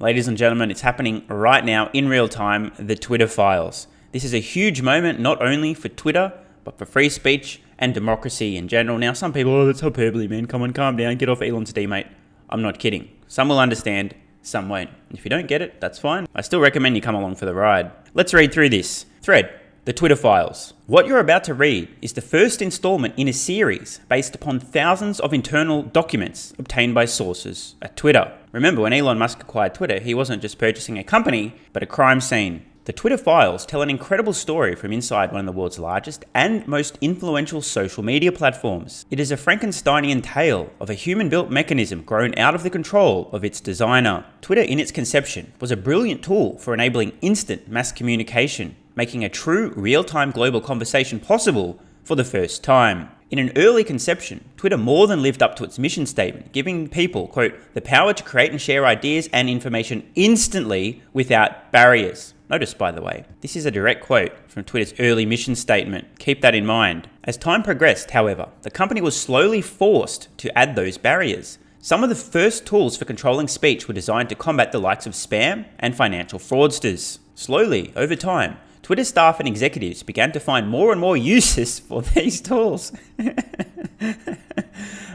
Ladies and gentlemen, it's happening right now in real time, the Twitter files. This is a huge moment not only for Twitter, but for free speech and democracy in general. Now, some people, oh, that's hyperbole, man. Come on, calm down. Get off Elon's D, mate. I'm not kidding. Some will understand, some won't. If you don't get it, that's fine. I still recommend you come along for the ride. Let's read through this. Thread. The Twitter files. What you're about to read is the first installment in a series based upon thousands of internal documents obtained by sources at Twitter. Remember, when Elon Musk acquired Twitter, he wasn't just purchasing a company, but a crime scene. The Twitter files tell an incredible story from inside one of the world's largest and most influential social media platforms. It is a Frankensteinian tale of a human-built mechanism grown out of the control of its designer. Twitter, in its conception, was a brilliant tool for enabling instant mass communication, making a true real-time global conversation possible for the first time. In an early conception, Twitter more than lived up to its mission statement, giving people, quote, the power to create and share ideas and information instantly without barriers. Notice, by the way, this is a direct quote from Twitter's early mission statement. Keep that in mind. As time progressed, however, the company was slowly forced to add those barriers. Some of the first tools for controlling speech were designed to combat the likes of spam and financial fraudsters. Slowly, over time, Twitter staff and executives began to find more and more uses for these tools.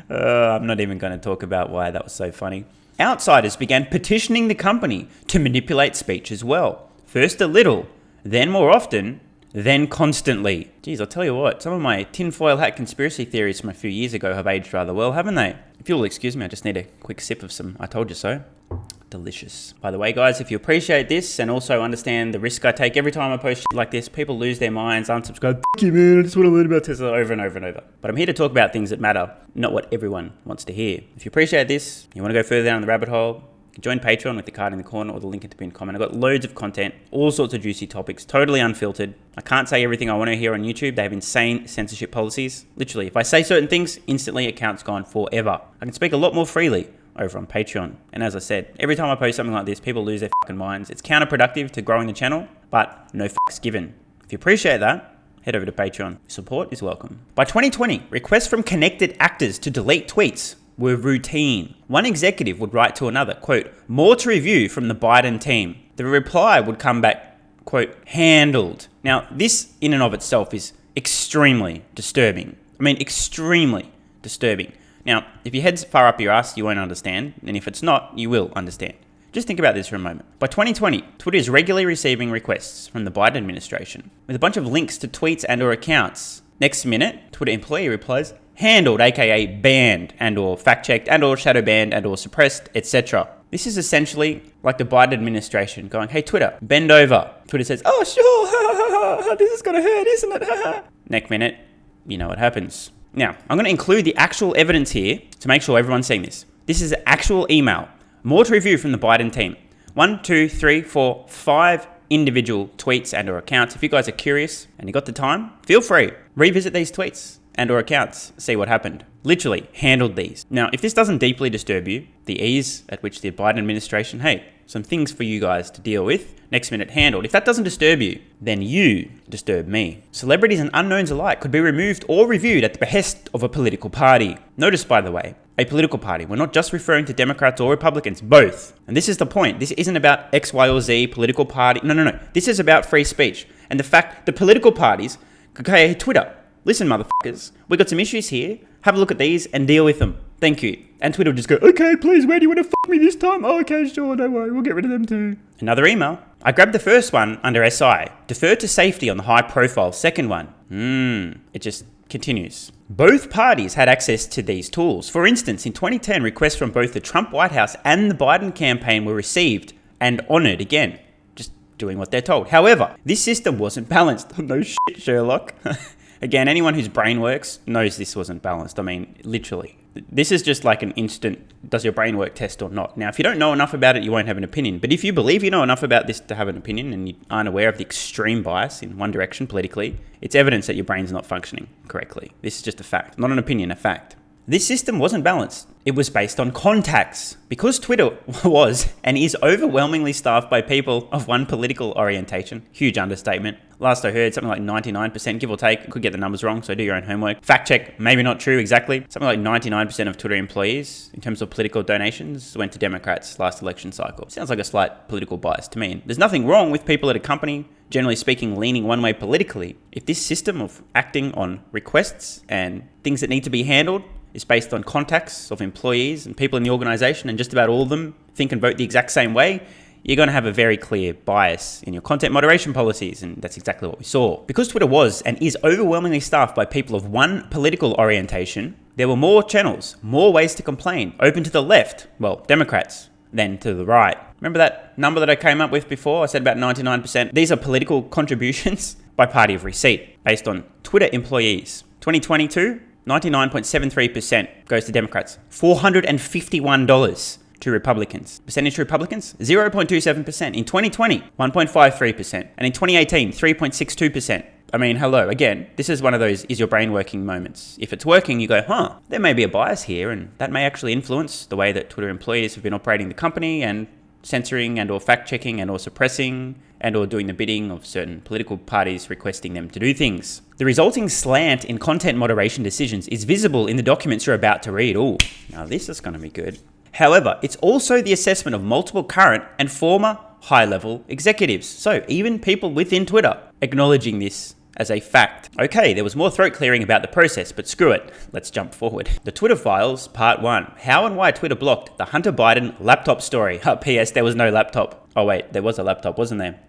I'm not even going to talk about why that was so funny. Outsiders began petitioning the company to manipulate speech as well. First a little, then more often, then constantly. Geez, I'll tell you what, some of my tinfoil hat conspiracy theories from a few years ago have aged rather well, haven't they? If you'll excuse me, I just need a quick sip of some I told you so. Delicious. By the way, guys, if you appreciate this and also understand the risk I take every time I post shit like this, people lose their minds, unsubscribe. Fuck you, man, I just want to learn about Tesla over and over and over. But I'm here to talk about things that matter, not what everyone wants to hear. If you appreciate this, you want to go further down the rabbit hole, you can join Patreon with the card in the corner or the link in the pinned comment. I've got loads of content, all sorts of juicy topics, totally unfiltered. I can't say everything I want to hear on YouTube. They have insane censorship policies. Literally, if I say certain things, instantly account's gone forever. I can speak a lot more freely over on Patreon. And as I said, every time I post something like this, people lose their fucking minds. It's counterproductive to growing the channel, but no fucks given. If you appreciate that, head over to Patreon. Support is welcome. By 2020, requests from connected actors to delete tweets were routine. One executive would write to another, quote, more to review from the Biden team. The reply would come back, quote, handled. Now, this in and of itself is extremely disturbing. I mean, extremely disturbing. Now, if your head's far up your ass, you won't understand. And if it's not, you will understand. Just think about this for a moment. By 2020, Twitter is regularly receiving requests from the Biden administration with a bunch of links to tweets and or accounts. Next minute, Twitter employee replies, handled, aka banned and or fact-checked and or shadow banned and or suppressed, etc. This is essentially like the Biden administration going, hey Twitter, bend over. Twitter says, oh sure, this is gonna hurt, isn't it? Next minute, you know what happens. Now, I'm going to include the actual evidence here to make sure everyone's seeing this. This is an actual email. More to review from the Biden team. 1, 2, 3, 4, 5 individual tweets and or accounts. If you guys are curious and you got the time, feel free. Revisit these tweets and or accounts. See what happened. Literally handled these. Now, if this doesn't deeply disturb you, the ease at which the Biden administration, hey, some things for you guys to deal with. Next minute handled. If that doesn't disturb you, then you disturb me. Celebrities and unknowns alike could be removed or reviewed at the behest of a political party. Notice, by the way, a political party. We're not just referring to Democrats or Republicans, both. And this is the point. This isn't about X, Y, or Z political party. No. This is about free speech. And the fact the political parties could say, hey, Twitter, listen, motherfuckers, we got some issues here. Have a look at these and deal with them. Thank you. And Twitter would just go, okay, please, where do you want to fuck me this time? Oh, okay, sure, don't worry, we'll get rid of them too. Another email. I grabbed the first one under SI. Defer to safety on the high profile second one. It just continues. Both parties had access to these tools. For instance, in 2010, requests from both the Trump White House and the Biden campaign were received and honored again. Just doing what they're told. However, this system wasn't balanced. No shit, Sherlock. Again, anyone whose brain works knows this wasn't balanced. I mean, literally. This is just like an instant, does your brain work test or not? Now, if you don't know enough about it, you won't have an opinion. But if you believe you know enough about this to have an opinion and you aren't aware of the extreme bias in one direction politically, it's evidence that your brain's not functioning correctly. This is just a fact. Not an opinion, a fact. This system wasn't balanced. It was based on contacts. Because Twitter was and is overwhelmingly staffed by people of one political orientation, huge understatement. Last I heard, something like 99%, give or take. Could get the numbers wrong, so do your own homework. Fact check, maybe not true exactly. Something like 99% of Twitter employees, in terms of political donations, went to Democrats last election cycle. Sounds like a slight political bias to me. And there's nothing wrong with people at a company, generally speaking, leaning one way politically. If this system of acting on requests and things that need to be handled is based on contacts of employees and people in the organization, and just about all of them think and vote the exact same way, you're going to have a very clear bias in your content moderation policies, and that's exactly what we saw. Because Twitter was and is overwhelmingly staffed by people of one political orientation, there were more channels, more ways to complain, open to the left, well, Democrats, than to the right. Remember that number that I came up with before? I said about 99%. These are political contributions by party of receipt, based on Twitter employees. 2022, 99.73% goes to Democrats. $451 to Republicans. Percentage to Republicans? 0.27%. In 2020, 1.53%. And in 2018, 3.62%. I mean, hello, again, this is one of those is your brain working moments. If it's working, you go, there may be a bias here, and that may actually influence the way that Twitter employees have been operating the company and censoring and or fact-checking and or suppressing and or doing the bidding of certain political parties requesting them to do things. The resulting slant in content moderation decisions is visible in the documents you're about to read. Oh, now this is going to be good. However, it's also the assessment of multiple current and former high-level executives. So even people within Twitter acknowledging this as a fact. Okay, there was more throat clearing about the process, but screw it. Let's jump forward. The Twitter Files, Part 1. How and why Twitter blocked the Hunter Biden laptop story. P.S. There was no laptop. Oh wait, there was a laptop, wasn't there?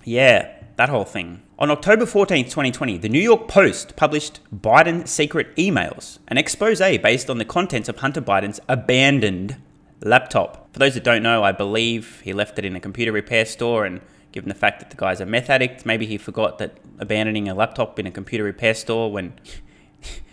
Yeah, that whole thing. On October 14th, 2020, the New York Post published Biden secret emails, an expose based on the contents of Hunter Biden's abandoned laptop. For those that don't know, I believe he left it in a computer repair store, and given the fact that the guy's a meth addict, maybe he forgot that abandoning a laptop in a computer repair store when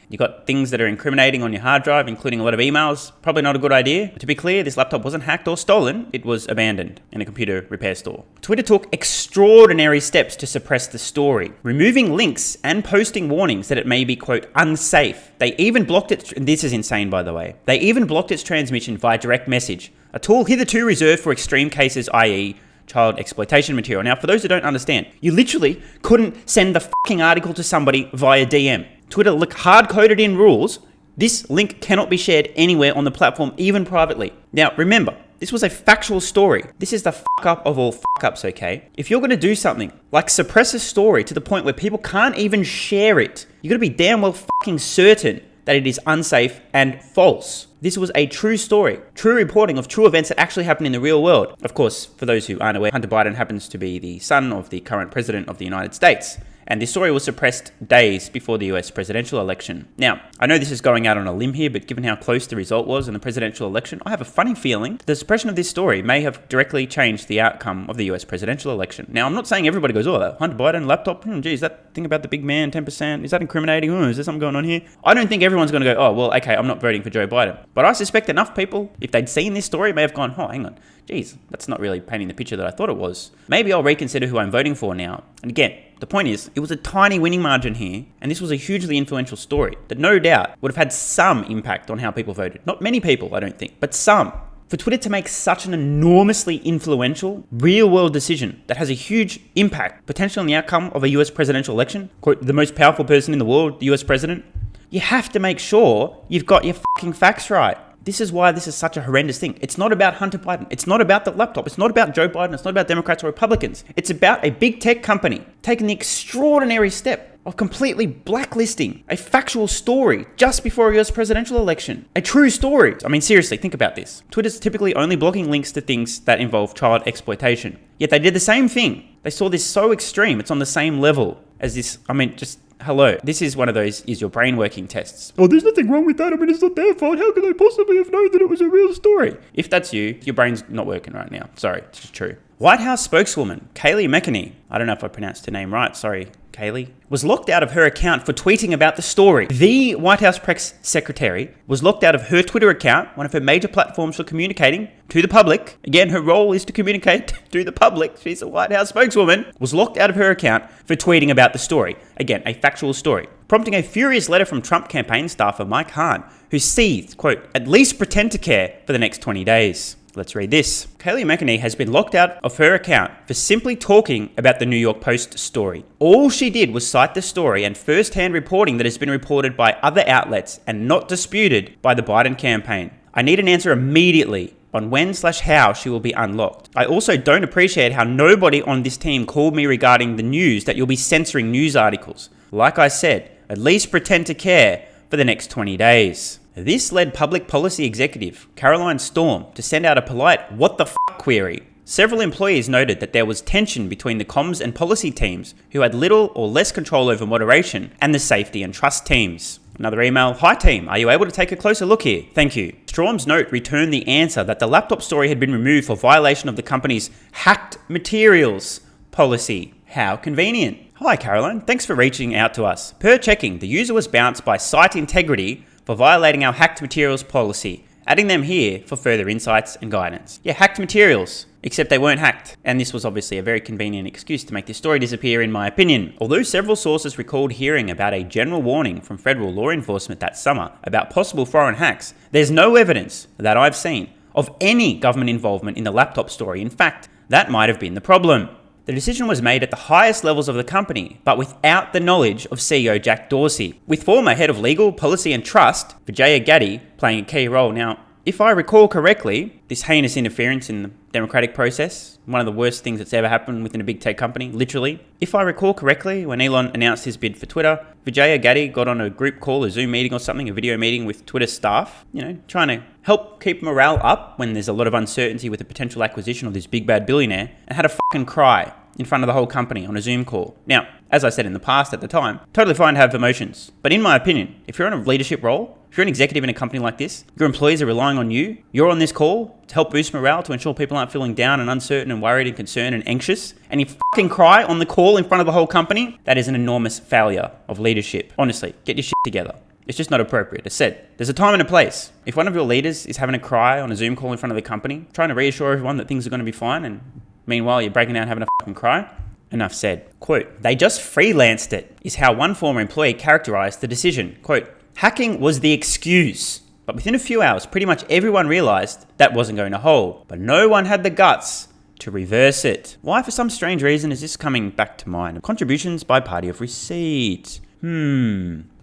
you got things that are incriminating on your hard drive, including a lot of emails, probably not a good idea. But to be clear, this laptop wasn't hacked or stolen. It was abandoned in a computer repair store. Twitter took extraordinary steps to suppress the story, removing links and posting warnings that it may be, quote, unsafe. They even blocked it. This is insane, by the way. They even blocked its transmission via direct message, a tool hitherto reserved for extreme cases, i.e., child exploitation material. Now, for those who don't understand, you literally couldn't send the fucking article to somebody via DM. Twitter hard-coded in rules. This link cannot be shared anywhere on the platform, even privately. Now, remember, this was a factual story. This is the fuck up of all fuck ups, okay? If you're going to do something like suppress a story to the point where people can't even share it, you got to be damn well fucking certain that it is unsafe and false. This was a true story, true reporting of true events that actually happened in the real world. Of course, for those who aren't aware, Hunter Biden happens to be the son of the current president of the United States. And this story was suppressed days before the US presidential election. Now, I know this is going out on a limb here, but given how close the result was in the presidential election, I have a funny feeling the suppression of this story may have directly changed the outcome of the US presidential election. Now, I'm not saying everybody goes, oh, Hunter Biden laptop, geez, that thing about the big man, 10%, is that incriminating? Is there something going on here? I don't think everyone's going to go, oh, well, okay, I'm not voting for Joe Biden. But I suspect enough people, if they'd seen this story, may have gone, oh, hang on, geez, that's not really painting the picture that I thought it was. Maybe I'll reconsider who I'm voting for now. And again, the point is, it was a tiny winning margin here, and this was a hugely influential story that no doubt would have had some impact on how people voted. Not many people, I don't think, but some. For Twitter to make such an enormously influential, real-world decision that has a huge impact, potentially on the outcome of a US presidential election, quote, the most powerful person in the world, the US president, you have to make sure you've got your fucking facts right. This is why this is such a horrendous thing. It's not about Hunter Biden. It's not about the laptop. It's not about Joe Biden. It's not about Democrats or Republicans. It's about a big tech company taking the extraordinary step of completely blacklisting a factual story just before a US presidential election. A true story. I mean, seriously, think about this. Twitter's typically only blocking links to things that involve child exploitation. Yet they did the same thing. They saw this so extreme. It's on the same level as this. I mean, just hello. This is one of those is your brain working tests. Oh, there's nothing wrong with that. I mean, it's not their fault. How could they possibly have known that it was a real story? If that's you, your brain's not working right now. Sorry, it's just true. White House spokeswoman Kayleigh McEnany, I don't know if I pronounced her name right. Sorry, Kayleigh, was locked out of her account for tweeting about the story. The White House press secretary was locked out of her Twitter account, one of her major platforms for communicating to the public. Again, her role is to communicate to the public. She's a White House spokeswoman. Was locked out of her account for tweeting about the story. Again, a factual story. Prompting a furious letter from Trump campaign staffer Mike Hahn, who seethed, quote, "At least pretend to care for the next 20 days. Let's read this. Kayleigh McEnany has been locked out of her account for simply talking about the New York Post story. All she did was cite the story and first-hand reporting that has been reported by other outlets and not disputed by the Biden campaign. I need an answer immediately on when/how she will be unlocked. I also don't appreciate how nobody on this team called me regarding the news that you'll be censoring news articles. Like I said, at least pretend to care for the next 20 days. This led public policy executive Caroline Storm to send out a polite "what the f*** query. Several employees noted that there was tension between the comms and policy teams, who had little or less control over moderation, and the safety and trust teams. Another email, "Hi team, are you able to take a closer look here? Thank you." Storm's note returned the answer that the laptop story had been removed for violation of the company's hacked materials policy. How convenient. Hi Caroline, thanks for reaching out to us. Per checking, the user was bounced by site integrity for violating our hacked materials policy. Adding them here for further insights and guidance. Yeah, hacked materials, except they weren't hacked. And this was obviously a very convenient excuse to make this story disappear, in my opinion. Although several sources recalled hearing about a general warning from federal law enforcement that summer about possible foreign hacks, there's no evidence that I've seen of any government involvement in the laptop story. In fact, that might have been the problem. The decision was made at the highest levels of the company, but without the knowledge of CEO Jack Dorsey, with former head of legal, policy and trust, Vijaya Gadde, playing a key role. Now, if I recall correctly, this heinous interference in the democratic process, one of the worst things that's ever happened within a big tech company, literally. If I recall correctly, when Elon announced his bid for Twitter, Vijaya Gadde got on a group call, a Zoom meeting or something, a video meeting with Twitter staff, trying to help keep morale up when there's a lot of uncertainty with the potential acquisition of this big bad billionaire, and had a fucking cry in front of the whole company on a Zoom call. Now, as I said in the past at the time, totally fine to have emotions. But in my opinion, if you're in a leadership role, if you're an executive in a company like this, your employees are relying on you, you're on this call to help boost morale, to ensure people aren't feeling down and uncertain and worried and concerned and anxious, and you fucking cry on the call in front of the whole company, that is an enormous failure of leadership. Honestly, get your shit together. It's just not appropriate. As said, there's a time and a place. If one of your leaders is having a cry on a Zoom call in front of the company, trying to reassure everyone that things are going to be fine, and meanwhile you're breaking down having a fucking cry, enough said. Quote, "They just freelanced it," is how one former employee characterized the decision. Quote, "Hacking was the excuse, but within a few hours, pretty much everyone realized that wasn't going to hold, but no one had the guts to reverse it. Why, for some strange reason, is this coming back to mind? Contributions by party of receipt.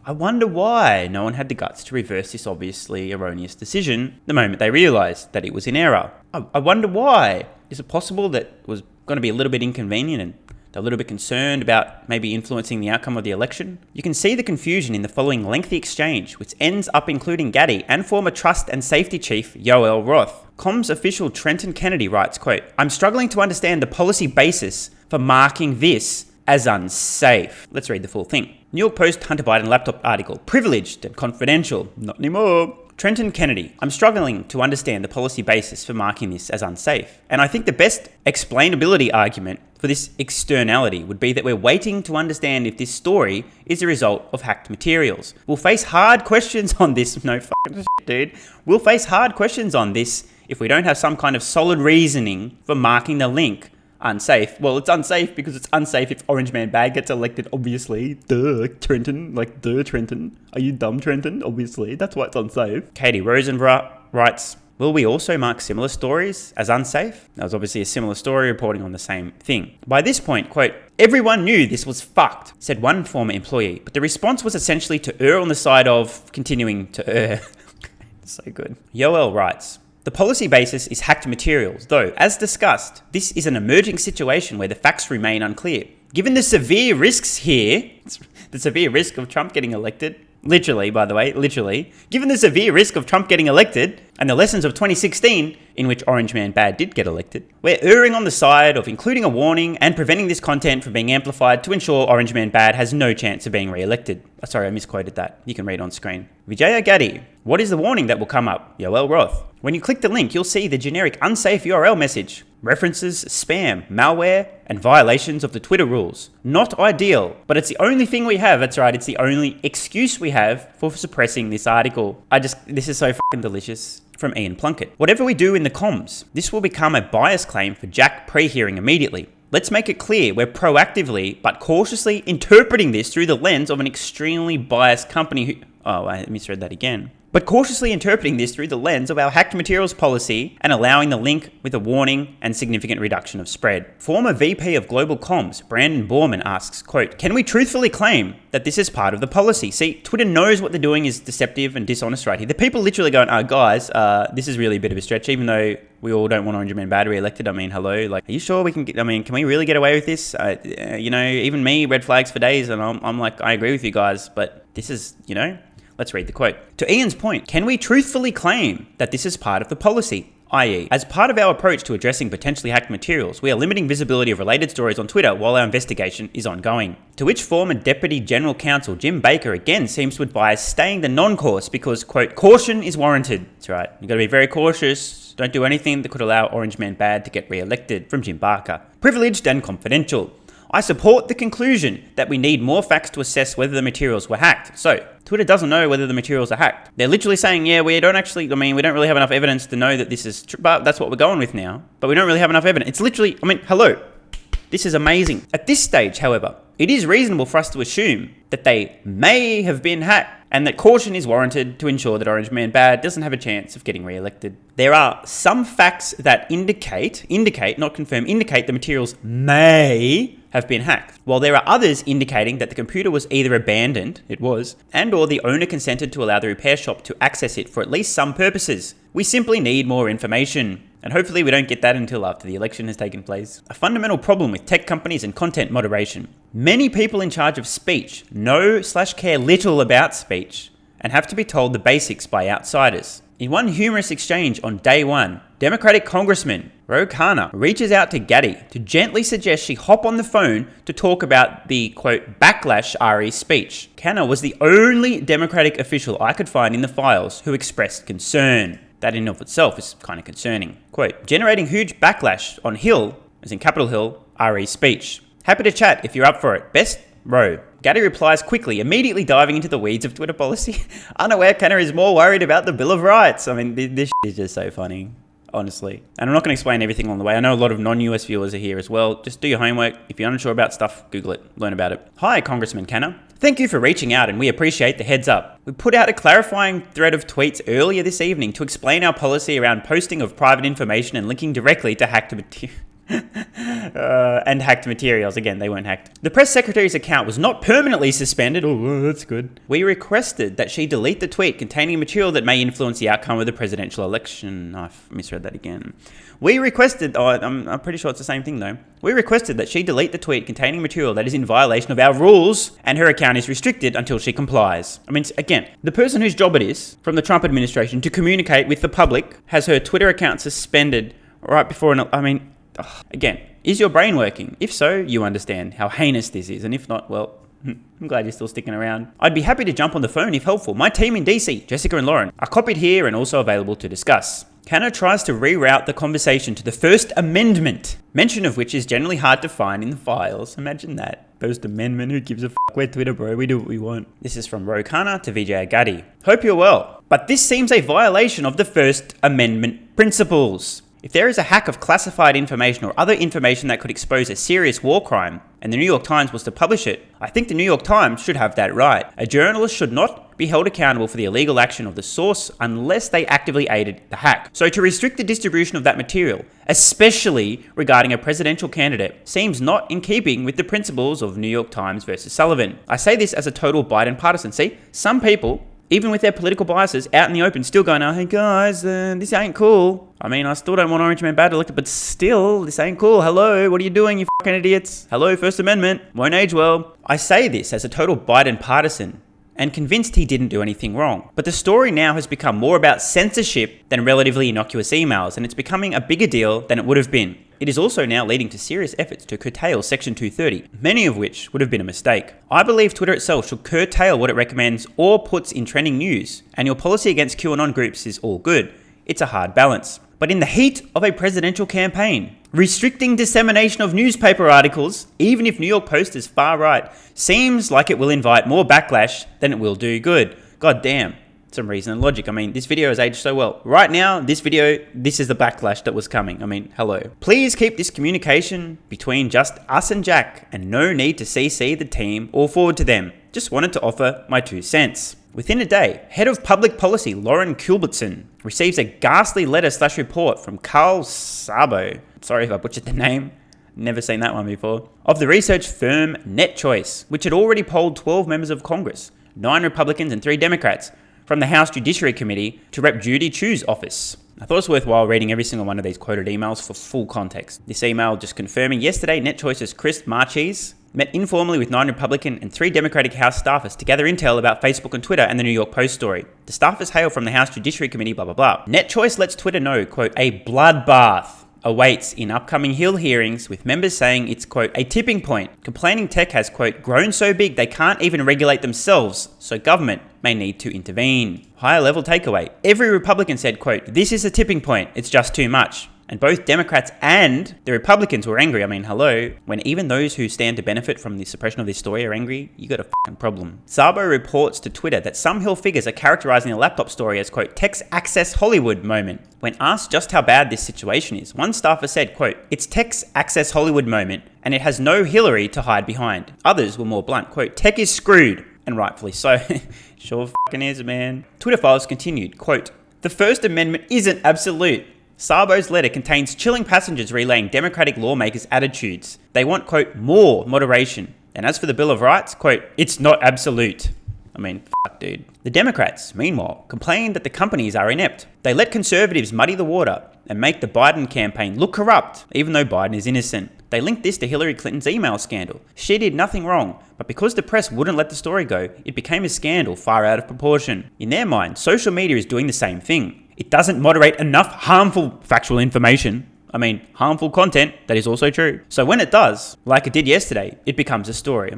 I wonder why no one had the guts to reverse this obviously erroneous decision the moment they realized that it was in error. I wonder why. Is it possible that it was going to be a little bit inconvenient and they're a little bit concerned about maybe influencing the outcome of the election? You can see the confusion in the following lengthy exchange, which ends up including Gadde and former Trust and Safety Chief Yoel Roth. Comms official Trenton Kennedy writes, quote, "I'm struggling to understand the policy basis for marking this as unsafe." Let's read the full thing. New York Post Hunter Biden laptop article, privileged and confidential. Not anymore. Trenton Kennedy, "I'm struggling to understand the policy basis for marking this as unsafe. And I think the best explainability argument for this externality would be that we're waiting to understand if this story is a result of hacked materials. We'll face hard questions on this." No fucking shit, dude. "We'll face hard questions on this if we don't have some kind of solid reasoning for marking the link unsafe." Well, it's unsafe because it's unsafe if Orange Man Bad gets elected, obviously. Duh, Trenton. Trenton. Are you dumb, Trenton? Obviously. That's why it's unsafe. Katie Rosenbrat writes, "Will we also mark similar stories as unsafe?" That was obviously a similar story reporting on the same thing. By this point, quote, "Everyone knew this was fucked," said one former employee, but the response was essentially to err on the side of continuing to err. So good. Yoel writes, "The policy basis is hacked materials, though, as discussed, this is an emerging situation where the facts remain unclear. Given the severe risks here," the severe risk of Trump getting elected, literally, by the way, literally, "given the severe risk of Trump getting elected and the lessons of 2016, in which Orange Man Bad did get elected, we're erring on the side of including a warning and preventing this content from being amplified to ensure Orange Man Bad has no chance of being re-elected." Sorry, I misquoted that. You can read on screen. Vijaya Gadde, "What is the warning that will come up?" Yoel Roth, When you click the link, you'll see the generic unsafe URL message, references, spam, malware, and violations of the Twitter rules. Not ideal, but it's the only thing we have. That's right, it's the only excuse we have for suppressing this article. This is so fucking delicious. From Ian Plunkett. Whatever we do in the comms, this will become a bias claim for Jack pre-hearing immediately. Let's make it clear we're proactively but cautiously interpreting this through the lens of an extremely biased company who... Oh, I misread that again. But cautiously interpreting this through the lens of our hacked materials policy and allowing the link with a warning and significant reduction of spread. Former VP of Global Comms, Brandon Borman asks, quote, can we truthfully claim that this is part of the policy? See, Twitter knows what they're doing is deceptive and dishonest right here. The people literally going, guys, this is really a bit of a stretch, even though we all don't want Orange Man Bad re-elected. I mean, hello, like, are you sure we can get, can we really get away with this? Even me, red flags for days, and I'm like, I agree with you guys, but this is, Let's read the quote. To Ian's point, can we truthfully claim that this is part of the policy? I.e., as part of our approach to addressing potentially hacked materials, we are limiting visibility of related stories on Twitter while our investigation is ongoing. To which former Deputy General Counsel Jim Baker again seems to advise staying the non-course because, quote, caution is warranted. That's right, you've got to be very cautious. Don't do anything that could allow Orange Man Bad to get re-elected. From Jim Barker. Privileged and confidential. I support the conclusion that we need more facts to assess whether the materials were hacked. So, Twitter doesn't know whether the materials are hacked. They're literally saying, yeah, we don't really have enough evidence to know that this is true, but that's what we're going with now. But we don't really have enough evidence. It's literally, hello. This is amazing. At this stage, however, it is reasonable for us to assume that they may have been hacked and that caution is warranted to ensure that Orange Man Bad doesn't have a chance of getting re-elected. There are some facts that indicate, not confirm, indicate the materials may have been hacked, while there are others indicating that the computer was either abandoned, and or the owner consented to allow the repair shop to access it for at least some purposes. We simply need more information. And hopefully we don't get that until after the election has taken place. A fundamental problem with tech companies and content moderation. Many people in charge of speech know/care little about speech and have to be told the basics by outsiders. In one humorous exchange on day one, Democratic Congressman Ro Khanna reaches out to Gaddy to gently suggest she hop on the phone to talk about the, quote, backlash RE speech. Khanna was the only Democratic official I could find in the files who expressed concern. That in and of itself is kind of concerning. Quote, generating huge backlash on Hill, as in Capitol Hill, RE speech. Happy to chat if you're up for it. Best, Ro. Gaddy replies quickly, immediately diving into the weeds of Twitter policy. Unaware Khanna is more worried about the Bill of Rights. This is just so funny, honestly. And I'm not going to explain everything along the way. I know a lot of non-US viewers are here as well. Just do your homework. If you're unsure about stuff, Google it. Learn about it. Hi, Congressman Khanna. Thank you for reaching out and we appreciate the heads up. We put out a clarifying thread of tweets earlier this evening to explain our policy around posting of private information and linking directly to hacked materials. Again, they weren't hacked. The press secretary's account was not permanently suspended. Oh, that's good. We requested that she delete the tweet containing material that may influence the outcome of the presidential election. Oh, I misread that again. We requested, I'm pretty sure it's the same thing though. We requested that she delete the tweet containing material that is in violation of our rules and her account is restricted until she complies. Again, the person whose job it is from the Trump administration to communicate with the public has her Twitter account suspended right before again, is your brain working? If so, you understand how heinous this is. And if not, well, I'm glad you're still sticking around. I'd be happy to jump on the phone if helpful. My team in DC, Jessica and Lauren, are copied here and also available to discuss. Khanna tries to reroute the conversation to the First Amendment, mention of which is generally hard to find in the files. Imagine that. First Amendment, who gives a fuck? We're Twitter, bro. We do what we want. This is from Ro Khanna to VJ Agadi. Hope you're well. But this seems a violation of the First Amendment principles. If there is a hack of classified information or other information that could expose a serious war crime, and the New York Times was to publish it, I think the New York Times should have that right. A journalist should not be held accountable for the illegal action of the source unless they actively aided the hack. So to restrict the distribution of that material, especially regarding a presidential candidate, seems not in keeping with the principles of New York Times versus Sullivan. I say this as a total Biden partisan. See, some people, even with their political biases, out in the open, still going, oh, hey guys, this ain't cool. I still don't want Orange Man Bad elected, but still, this ain't cool. Hello, what are you doing, you fucking idiots? Hello, First Amendment. Won't age well. I say this as a total Biden partisan and convinced he didn't do anything wrong. But the story now has become more about censorship than relatively innocuous emails, and it's becoming a bigger deal than it would have been. It is also now leading to serious efforts to curtail Section 230, many of which would have been a mistake. I believe Twitter itself should curtail what it recommends or puts in trending news, and your policy against QAnon groups is all good. It's a hard balance. But in the heat of a presidential campaign, restricting dissemination of newspaper articles, even if New York Post is far right, seems like it will invite more backlash than it will do good. God damn. Some reason and logic. I mean, this video has aged so well. Right now, this is the backlash that was coming. I mean, hello. Please keep this communication between just us and Jack, and no need to CC the team or forward to them. Just wanted to offer my 2 cents. Within a day, Head of Public Policy Lauren Culbertson receives a ghastly letter/report from Carl Sabo. Sorry if I butchered the name. Never seen that one before. Of the research firm NetChoice, which had already polled 12 members of Congress, 9 Republicans and 3 Democrats, from the House Judiciary Committee to Rep. Judy Chu's office. I thought it was worthwhile reading every single one of these quoted emails for full context. This email just confirming yesterday NetChoice's Chris Marchese met informally with 9 Republican and 3 Democratic House staffers to gather intel about Facebook and Twitter and the New York Post story. The staffers hail from the House Judiciary Committee, blah, blah, blah. NetChoice lets Twitter know, quote, a bloodbath awaits in upcoming Hill hearings, with members saying it's, quote, a tipping point. Complaining tech has, quote, grown so big they can't even regulate themselves, so government may need to intervene. Higher level takeaway. Every Republican said, quote, this is a tipping point, it's just too much. And both Democrats and the Republicans were angry. I mean, hello. When even those who stand to benefit from the suppression of this story are angry, you got a fucking problem. Sabo reports to Twitter that some Hill figures are characterizing the laptop story as, quote, Tech's Access Hollywood moment. When asked just how bad this situation is, one staffer said, quote, it's Tech's Access Hollywood moment, and it has no Hillary to hide behind. Others were more blunt, quote, Tech is screwed, and rightfully so. Sure fucking is, man. Twitter files continued, quote, the First Amendment isn't absolute. Sabo's letter contains chilling passages relaying Democratic lawmakers' attitudes. They want, quote, more moderation. And as for the Bill of Rights, quote, it's not absolute. I mean, fuck, dude. The Democrats, meanwhile, complained that the companies are inept. They let conservatives muddy the water and make the Biden campaign look corrupt, even though Biden is innocent. They linked this to Hillary Clinton's email scandal. She did nothing wrong, but because the press wouldn't let the story go, it became a scandal far out of proportion. In their mind, social media is doing the same thing. It doesn't moderate enough harmful factual information. I mean, harmful content that is also true. So when it does, like it did yesterday, it becomes a story.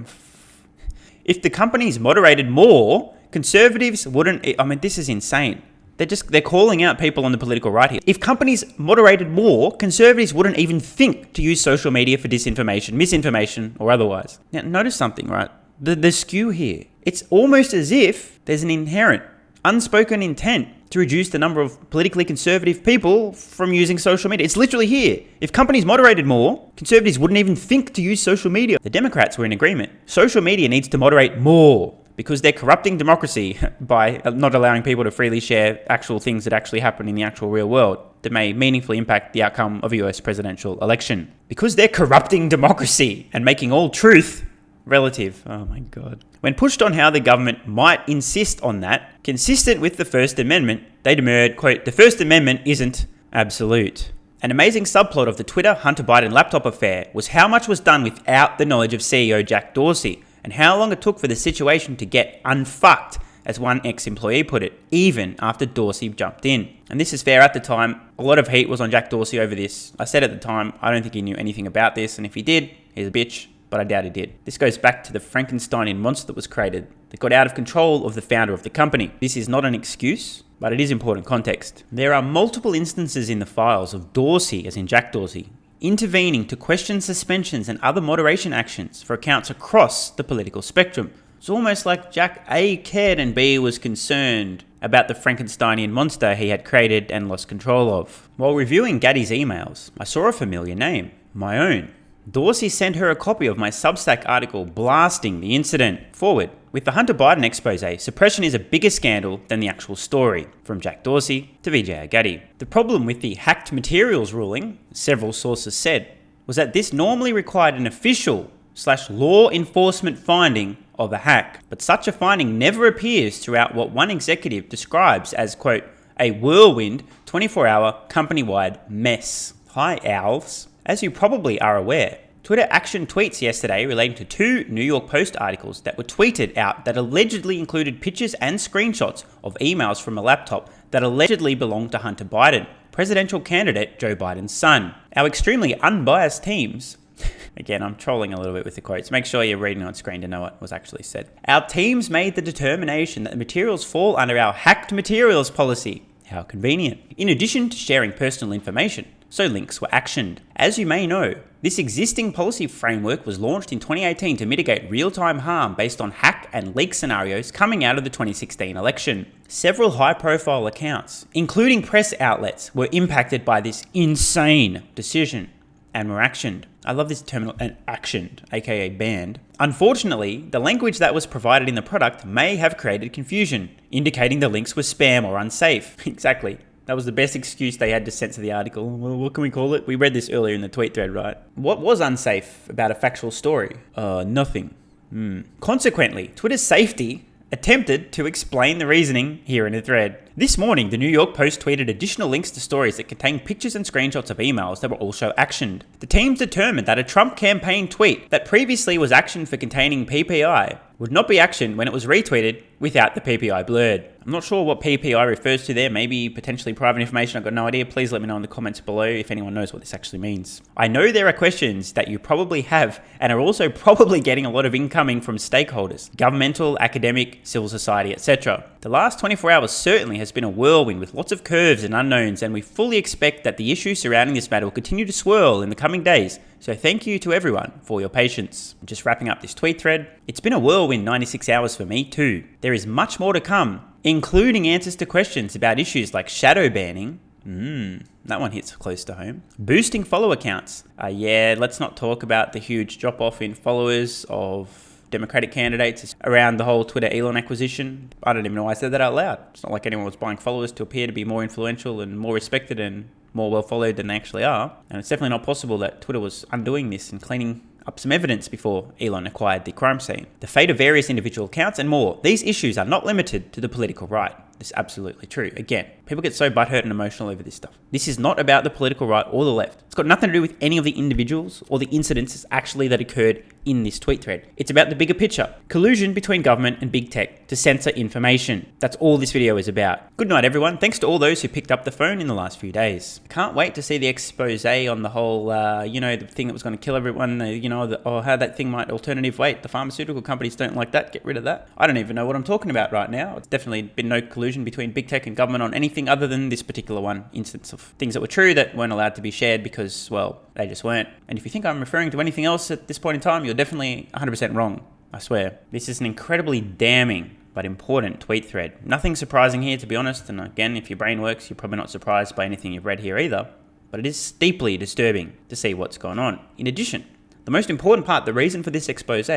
If the companies moderated more, conservatives wouldn't... I mean, this is insane. They're calling out people on the political right here. If companies moderated more, conservatives wouldn't even think to use social media for disinformation, misinformation, or otherwise. Now, notice something, right? The skew here. It's almost as if there's an inherent, unspoken intent to reduce the number of politically conservative people from using social media. It's literally here. If companies moderated more, conservatives wouldn't even think to use social media. The Democrats were in agreement. Social media needs to moderate more because they're corrupting democracy by not allowing people to freely share actual things that actually happen in the actual real world that may meaningfully impact the outcome of a US presidential election. Because they're corrupting democracy and making all truth relative. Oh my God. When pushed on how the government might insist on that, consistent with the First Amendment, they demurred, quote, the First Amendment isn't absolute. An amazing subplot of the Twitter Hunter Biden laptop affair was how much was done without the knowledge of CEO Jack Dorsey, and how long it took for the situation to get unfucked, as one ex-employee put it, even after Dorsey jumped in. And this is fair. At the time, a lot of heat was on Jack Dorsey over this. I said at the time, I don't think he knew anything about this, and if he did, he's a bitch. But I doubt he did. This goes back to the Frankensteinian monster that was created that got out of control of the founder of the company. This is not an excuse, but it is important context. There are multiple instances in the files of Dorsey, as in Jack Dorsey, intervening to question suspensions and other moderation actions for accounts across the political spectrum. It's almost like Jack A cared and B was concerned about the Frankensteinian monster he had created and lost control of. While reviewing Gaddy's emails, I saw a familiar name, my own. Dorsey sent her a copy of my Substack article blasting the incident. Forward. With the Hunter Biden expose, suppression is a bigger scandal than the actual story. From Jack Dorsey to VJ Gaddy. The problem with the hacked materials ruling, several sources said, was that this normally required an official/law enforcement finding of a hack. But such a finding never appears throughout what one executive describes as, quote, a whirlwind 24-hour company-wide mess. Hi, owls. As you probably are aware, Twitter actioned tweets yesterday relating to 2 New York Post articles that were tweeted out that allegedly included pictures and screenshots of emails from a laptop that allegedly belonged to Hunter Biden, presidential candidate Joe Biden's son. Our extremely unbiased teams, again, I'm trolling a little bit with the quotes, make sure you're reading on screen to know what was actually said. Our teams made the determination that the materials fall under our hacked materials policy. How convenient. In addition to sharing personal information, so links were actioned. As you may know, this existing policy framework was launched in 2018 to mitigate real-time harm based on hack and leak scenarios coming out of the 2016 election. Several high-profile accounts, including press outlets, were impacted by this insane decision and were actioned. I love this terminal, and actioned, aka banned. Unfortunately, the language that was provided in the product may have created confusion, indicating the links were spam or unsafe. Exactly. That was the best excuse they had to censor the article. Well, what can we call it? We read this earlier in the tweet thread, right? What was unsafe about a factual story? Nothing. Consequently, Twitter's safety attempted to explain the reasoning here in the thread. This morning, the New York Post tweeted additional links to stories that contain pictures and screenshots of emails that were also actioned. The teams determined that a Trump campaign tweet that previously was actioned for containing PPI would not be actioned when it was retweeted without the PPI blurred. I'm not sure what PPI refers to there, maybe potentially private information, I've got no idea. Please let me know in the comments below if anyone knows what this actually means. I know there are questions that you probably have and are also probably getting a lot of incoming from stakeholders, governmental, academic, civil society, etc. The last 24 hours certainly has been a whirlwind with lots of curves and unknowns, and we fully expect that the issues surrounding this matter will continue to swirl in the coming days. So thank you to everyone for your patience. Just wrapping up this tweet thread. It's been a whirlwind 96 hours for me too. There is much more to come, including answers to questions about issues like shadow banning. That one hits close to home. Boosting follower counts. Let's not talk about the huge drop off in followers of Democratic candidates around the whole Twitter Elon acquisition. I don't even know why I said that out loud. It's not like anyone was buying followers to appear to be more influential and more respected and more well followed than they actually are. And it's definitely not possible that Twitter was undoing this and cleaning up some evidence before Elon acquired the crime scene. The fate of various individual accounts and more. These issues are not limited to the political right. This is absolutely true. Again, people get so butthurt and emotional over this stuff. This is not about the political right or the left. It's got nothing to do with any of the individuals or the incidences actually that occurred in this tweet thread. It's about the bigger picture. Collusion between government and big tech to censor information. That's all this video is about. Good night, everyone. Thanks to all those who picked up the phone in the last few days. I can't wait to see the expose on the whole, the thing that was going to kill everyone, how that thing might alternative weight. The pharmaceutical companies don't like that. Get rid of that. I don't even know what I'm talking about right now. It's definitely been no collusion between big tech and government on anything other than this particular one instance of things that were true that weren't allowed to be shared because, well, they just weren't. And if you think I'm referring to anything else at this point in time, you're definitely 100% wrong. I swear. This is an incredibly damning but important tweet thread. Nothing surprising here, to be honest. And again, if your brain works, you're probably not surprised by anything you've read here either. But it is deeply disturbing to see what's going on. In addition, the most important part, the reason for this expose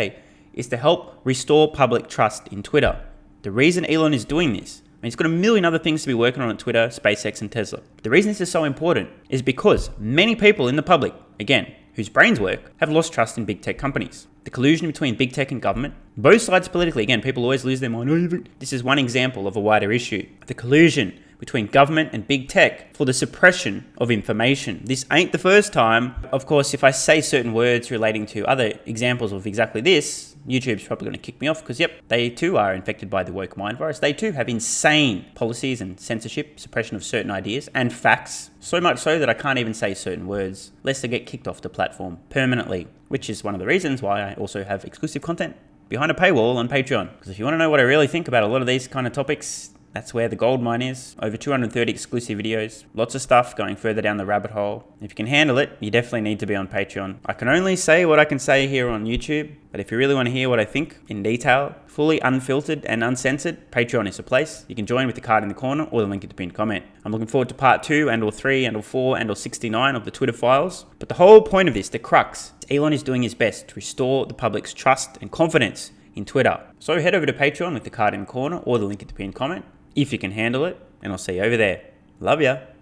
is to help restore public trust in Twitter. The reason Elon is doing this, he's got a million other things to be working on at Twitter, SpaceX, and Tesla. The reason this is so important is because many people in the public, again, whose brains work, have lost trust in big tech companies. The collusion between big tech and government, both sides politically, again, people always lose their mind. This is one example of a wider issue. The collusion between government and big tech for the suppression of information. This ain't the first time. Of course, if I say certain words relating to other examples of exactly this, YouTube's probably going to kick me off because, yep, they too are infected by the woke mind virus. They too have insane policies and censorship, suppression of certain ideas and facts. So much so that I can't even say certain words, lest I get kicked off the platform permanently, which is one of the reasons why I also have exclusive content behind a paywall on Patreon. Because if you want to know what I really think about a lot of these kind of topics, that's where the gold mine is. Over 230 exclusive videos, lots of stuff going further down the rabbit hole. If you can handle it, you definitely need to be on Patreon. I can only say what I can say here on YouTube, but if you really want to hear what I think in detail, fully unfiltered and uncensored, Patreon is the place. You can join with the card in the corner or the link in the pinned comment. I'm looking forward to part 2 and or 3 and or 4 and or 69 of the Twitter files. But the whole point of this, the crux, Elon is doing his best to restore the public's trust and confidence in Twitter. So head over to Patreon with the card in the corner or the link in the pinned comment if you can handle it, and I'll see you over there. Love ya.